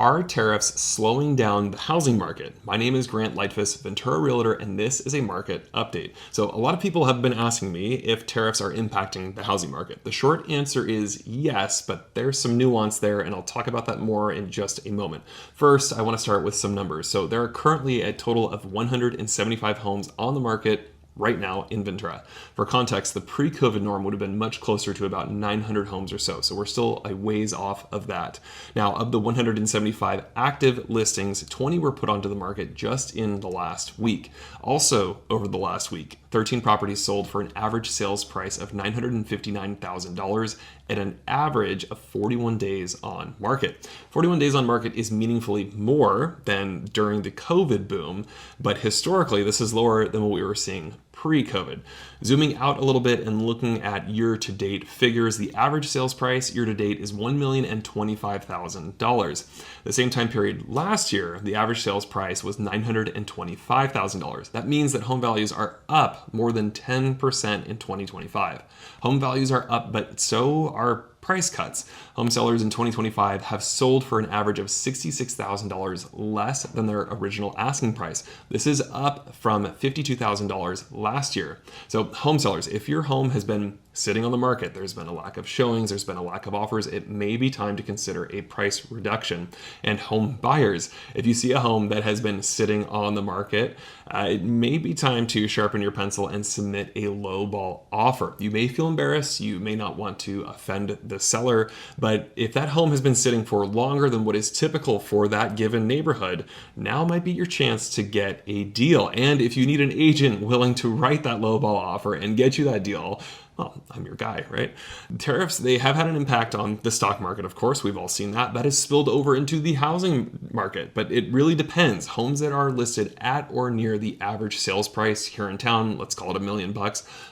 Are tariffs slowing down the housing market? My name is Grant Lightfus, Ventura Realtor, and this is a market update. So a lot of people have been asking me if tariffs are impacting the housing market. The short answer is yes, but there's some nuance there, and I'll talk about that more in just a moment. First, I want to start with some numbers. So there are currently a total of 175 homes on the market right now in Ventura. For context, the pre-COVID norm would have been much closer to about 900 homes or so. So we're still a ways off of that. Now, of the 175 active listings, 20 were put onto the market just in the last week. Also, over the last week, 13 properties sold for an average sales price of $959,000 at an average of 41 days on market. 41 days on market is meaningfully more than during the COVID boom, but historically this is lower than what we were seeing pre-COVID. Zooming out a little bit and looking at year-to-date figures, the average sales price year-to-date is $1,025,000. The same time period last year, the average sales price was $925,000. That means that home values are up more than 10% in 2025. Home values are up, but so are price cuts. Home sellers in 2025 have sold for an average of $66,000 less than their original asking price. This is up from $52,000 last year. So home sellers, if your home has been sitting on the market, there's been a lack of showings, there's been a lack of offers, it may be time to consider a price reduction. And home buyers, if you see a home that has been sitting on the market, it may be time to sharpen your pencil and submit a lowball offer. You may feel embarrassed, you may not want to offend the seller, but if that home has been sitting for longer than what is typical for that given neighborhood, now might be your chance to get a deal. And if you need an agent willing to write that lowball offer and get you that deal, well, I'm your guy, right? Tariffs, they have had an impact on the stock market, of course. We've all seen that. That has spilled over into the housing market, but it really depends. Homes that are listed at or near the average sales price here in town, let's call it $1 million,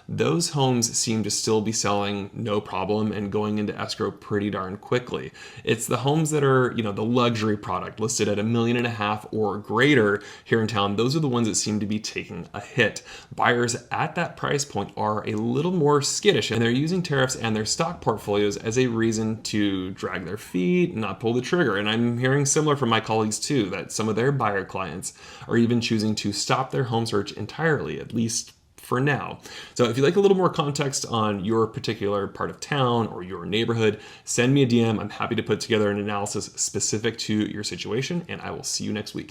those homes seem to still be selling no problem and going into escrow pretty darn quickly. It's the homes that are, the luxury product listed at $1.5 million or greater here in town. Those are the ones that seem to be taking a hit. Buyers at that price point are a little more skittish, and they're using tariffs and their stock portfolios as a reason to drag their feet, not pull the trigger. And I'm hearing similar from my colleagues too, that some of their buyer clients are even choosing to stop their home search entirely, at least for now. So if you'd like a little more context on your particular part of town or your neighborhood, send me a DM. I'm happy to put together an analysis specific to your situation, and I will see you next week.